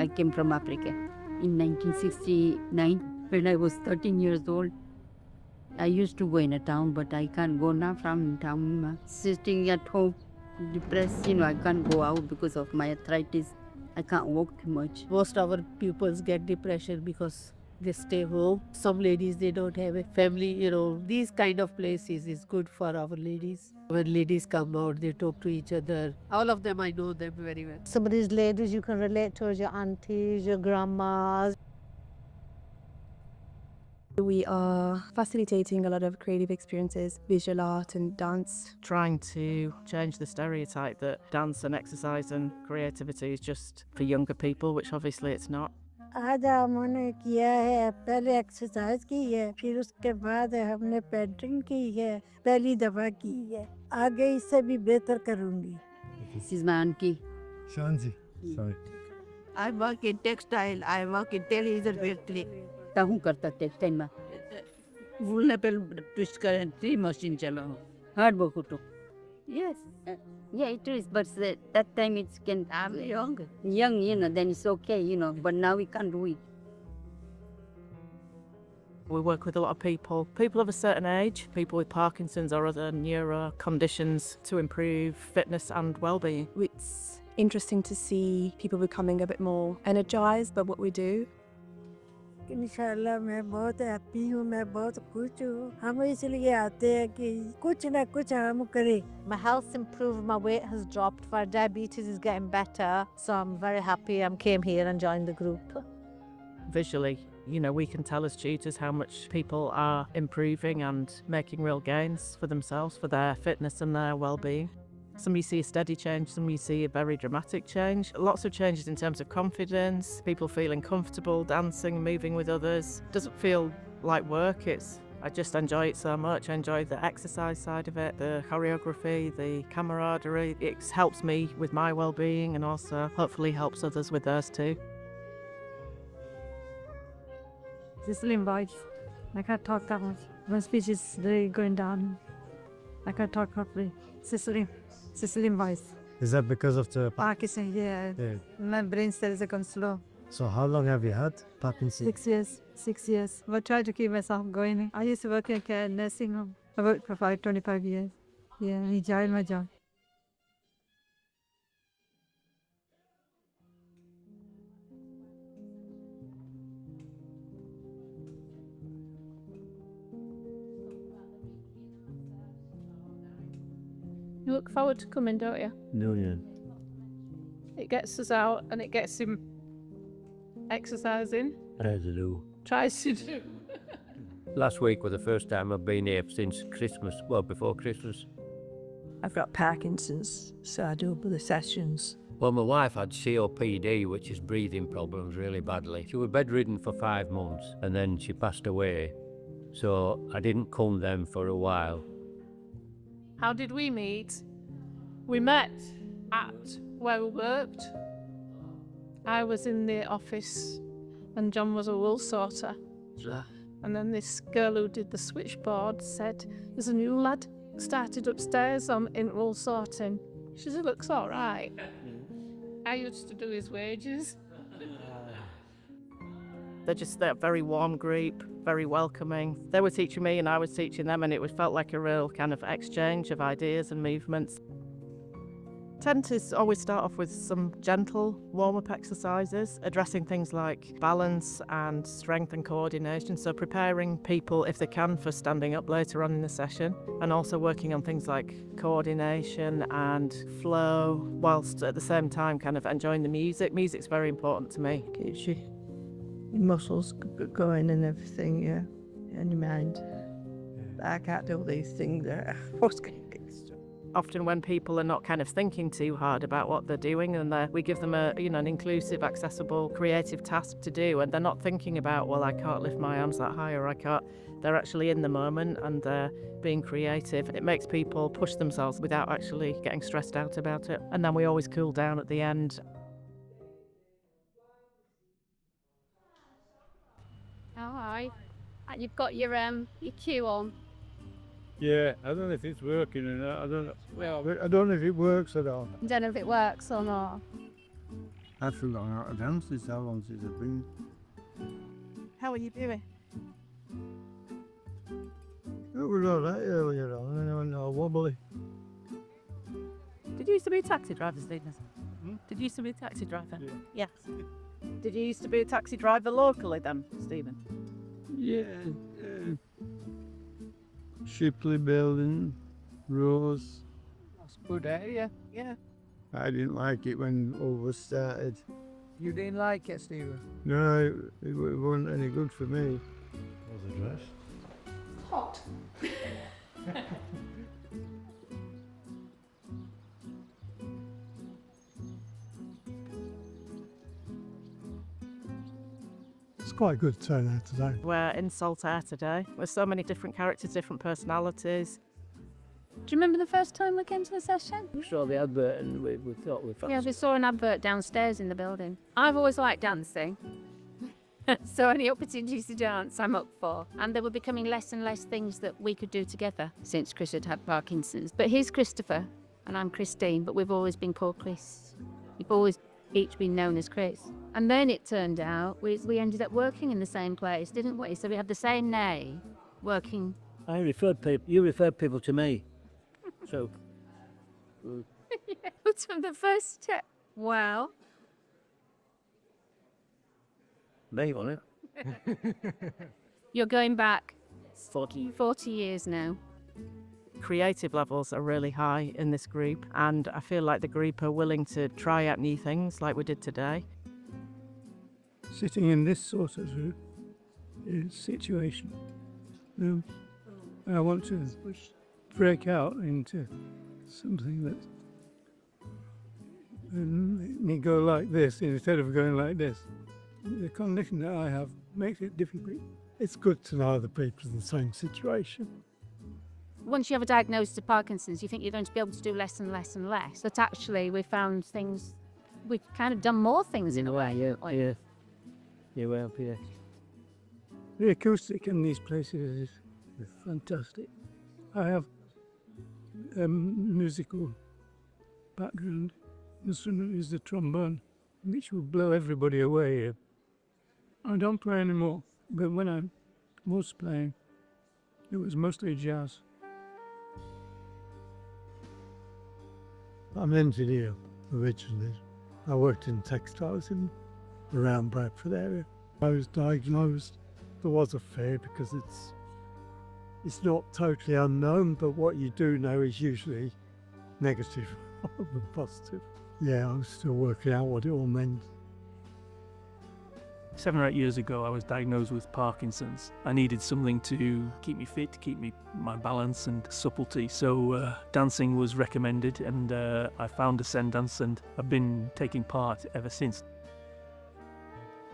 I came from Africa in 1969 when I was 13 years old. I used to go in a town, but I can't go now from town. Sitting at home, depressed, I can't go out because of my arthritis. I can't walk too much. Most of our pupils get depression because they stay home. Some ladies, they don't have a family, These kind of places is good for our ladies. When ladies come out, they talk to each other. All of them, I know them very well. Some of these ladies you can relate to as your aunties, your grandmas. We are facilitating a lot of creative experiences, visual art and dance. Trying to change the stereotype that dance and exercise and creativity is just for younger people, which obviously it's not. आज हमने किया है, पहले exercise की है, फिर उसके बाद हमने पेंटिंग की है, पहली दफा की है, आगे इससे भी बेहतर करूंगी. This is my auntie. Shanzi. Sorry. I work in textile, I work in television factory. Tahu karta textile ma. Vulnerable twist currency machine chalo. Hard work to. Yes. Yeah, it is, but that time it can. I'm young. Young, then it's okay, but now we can't do it. We work with a lot of people of a certain age, people with Parkinson's or other neuro conditions to improve fitness and well-being. It's interesting to see people becoming a bit more energized by what we do. इंशाल्लाह मैं बहुत happy हूँ, मैं बहुत खुश हूँ. हम इसलिए आते हैं कि कुछ ना कुछ हम करें. My health's improved, my weight has dropped, my diabetes is getting better, so I'm very happy I came here and joined the group. Visually, we can tell as tutors how much people are improving and making real gains for themselves, for their fitness and their well-being. Some you see a steady change, some you see a very dramatic change. Lots of changes in terms of confidence, people feeling comfortable, dancing, moving with others. Doesn't feel like work, I just enjoy it so much. I enjoy the exercise side of it, the choreography, the camaraderie. It helps me with my well-being and also hopefully helps others with theirs too. Sicilian voice. I can't talk that much. My speech is really going down. I can't talk properly. Sicilian voice. Is that because of the Parkinson, yeah. My brain cells are gone slow. So how long have you had Parkinson? 6 years. 6 years. But I try to keep myself going. I used to work in a nursing home. I worked for 25 years. Yeah, I enjoyed my job. You look forward to coming, don't you? No, yeah. It gets us out and it gets him exercising. Tries to do. Tries to do. Last week was the first time I've been here since Christmas, before Christmas. I've got Parkinson's, so I do the sessions. Well, my wife had COPD, which is breathing problems really badly. She was bedridden for 5 months and then she passed away. So I didn't come then for a while. How did we meet? We met at where we worked. I was in the office and John was a wool sorter. And then this girl who did the switchboard said, there's a new lad started upstairs in wool sorting. She said, looks all right. I used to do his wages. They're very warm group, very welcoming. They were teaching me and I was teaching them, and it felt like a real kind of exchange of ideas and movements. Tend to always start off with some gentle warm-up exercises, addressing things like balance and strength and coordination, so preparing people, if they can, for standing up later on in the session, and also working on things like coordination and flow, whilst at the same time kind of enjoying the music. Music's very important to me. Keeps your muscles going and everything, yeah, and your mind. I can't do these things there. Often when people are not kind of thinking too hard about what they're doing, and we give them an inclusive, accessible, creative task to do, and they're not thinking about, well, I can't lift my arms that high, or I can't. They're actually in the moment and they're being creative. It makes people push themselves without actually getting stressed out about it. And then we always cool down at the end. Oh, hi. You've got your cue on. Yeah, I don't know if it's working or not. I don't know if it works at all. I don't know if it works or not. I've forgotten how to dance. This how long since I've been. How are you doing? It was all right earlier on, and I went all wobbly. Did you used to be a taxi driver, Stephen? Did you used to be a taxi driver? Yes. Did you used to be a taxi driver locally then, Stephen? Yeah. Shipley Building, Rose. That's a good area. Yeah. I didn't like it when all was started. You didn't like it, Stephen? No, it wasn't any good for me. Was the dress? Hot. It's quite a good turnout today. We're in Saltaire today. With so many different characters, different personalities. Do you remember the first time we came to the session? We saw the advert and we thought we Yeah, we saw an advert downstairs in the building. I've always liked dancing. So any opportunities to dance, I'm up for. And there were becoming less and less things that we could do together since Chris had Parkinson's. But he's Christopher and I'm Christine, but we've always been called Chris. We've always each been known as Chris. And then it turned out we ended up working in the same place, didn't we? So we had the same name, working. you referred people to me. So, What's from the first step? Well, me on it. you're going back 40. 40 years now. Creative levels are really high in this group, and I feel like the group are willing to try out new things like we did today. Sitting in this sort of situation, I want to break out into something that me go like this instead of going like this. The condition that I have makes it difficult. It's good to know other people in the same situation. Once you have a diagnosis of Parkinson's, you think you're going to be able to do less and less and less. But actually, we found things, we've kind of done more things in a way. Yeah. Yeah, well, yeah. The acoustic in these places is fantastic. I have a musical background. The instrument is the trombone, which will blow everybody away here. I don't play anymore, but when I was playing, it was mostly jazz. I'm an engineer originally. I worked in textiles around Bradford area. I was diagnosed. There was a fear because it's not totally unknown, but what you do know is usually negative rather than positive. Yeah, I was still working out what it all meant. 7 or 8 years ago, I was diagnosed with Parkinson's. I needed something to keep me fit, to keep my balance and subtlety. So dancing was recommended, and I found Ascendance, and I've been taking part ever since.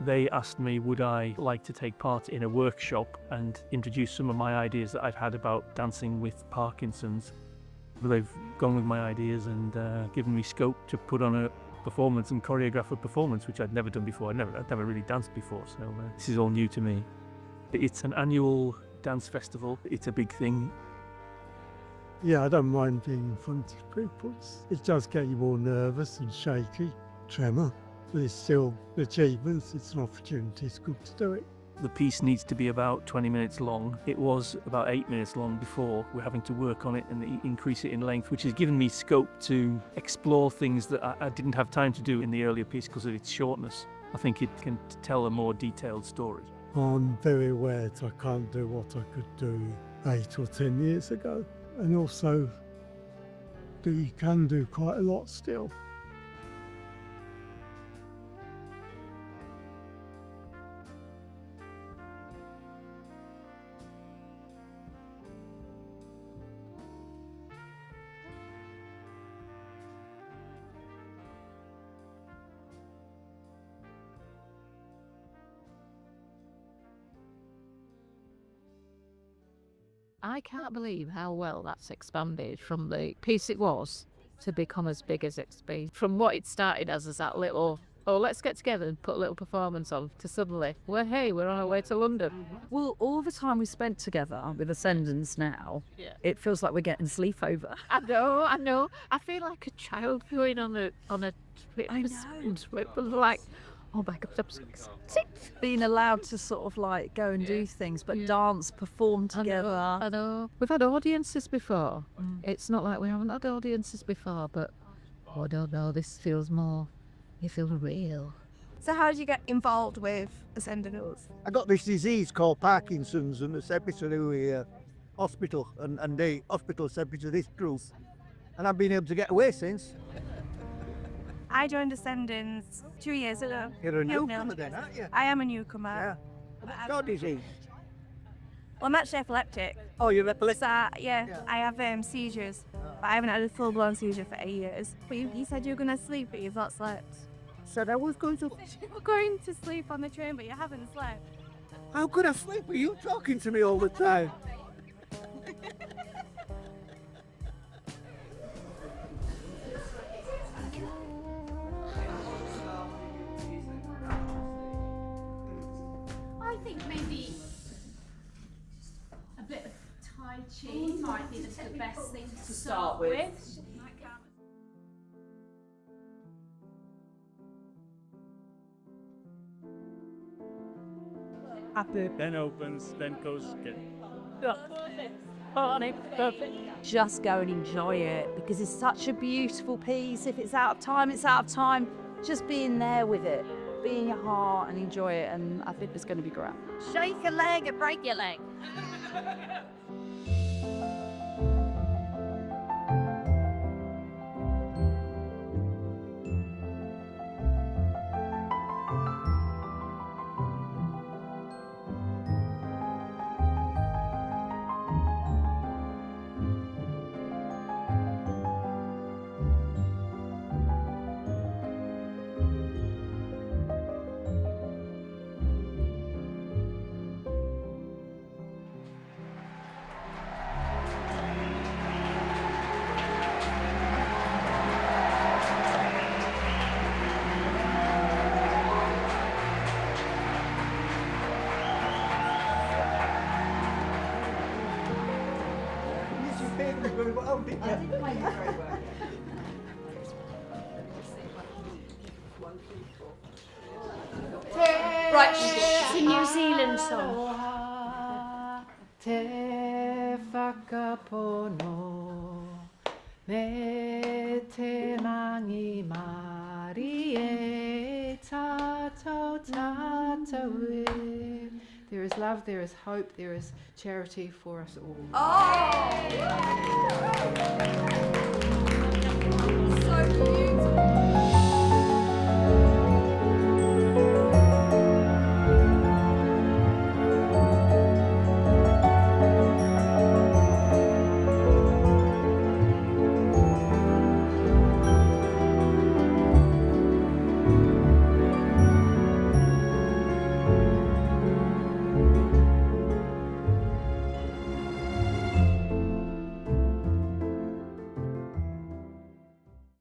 They asked me would I like to take part in a workshop and introduce some of my ideas that I've had about dancing with Parkinson's. They've gone with my ideas and given me scope to put on a performance and choreograph a performance, which I'd never done before. I'd never really danced before, so this is all new to me. It's an annual dance festival. It's a big thing. Yeah, I don't mind being in front of people. It does get you more nervous and shaky, tremor, but it's still achievements. It's an opportunity. It's good to do it. The piece needs to be about 20 minutes long. It was about 8 minutes long before. We're having to work on it and increase it in length, which has given me scope to explore things that I didn't have time to do in the earlier piece because of its shortness. I think it can tell a more detailed story. I'm very aware that I can't do what I could do 8 or 10 years ago, and also that you can do quite a lot still. I can't believe how well that's expanded from the piece it was to become as big as it's been. From what it started as that little oh, let's get together and put a little performance on, to suddenly, we're on our way to London. Well, all the time we spent together with Ascendance now, it feels like we're getting sleepover. I know. I feel like a child going on a trip. I know. Trip, like, oh my God, I'm so excited. Being allowed to sort of like go and do things, but dance, perform together. I know. We've had audiences before. It's not like we haven't had audiences before, but I don't know, this feels more, it feels real. So how did you get involved with Ascendance? I got this disease called Parkinson's, and they sent me to the hospital, and the hospital sent me to this group, and I've been able to get away since. I joined Ascendance 2 years ago. You're a newcomer then, aren't you? I am a newcomer. Yeah. What's your disease? Well, I'm actually epileptic. Oh, you're epileptic? So, I have seizures, but I haven't had a full-blown seizure for 8 years. But you said you were going to sleep, but you've not slept. Said I was going to... You were going to sleep on the train, but you haven't slept. How could I sleep with you talking to me all the time? I think maybe a bit of Tai Chi might be the best thing to start with. Then opens, then goes again. Just go and enjoy it, because it's such a beautiful piece. If it's out of time, it's out of time. Just being there with it, be in your heart and enjoy it, and I think it's going to be great. Shake a leg and break your leg. Right, it's a New Zealand song. Te whakapono me te mangi mari e tātou tātou e. There is love, there is hope, there is charity for us all. Oh!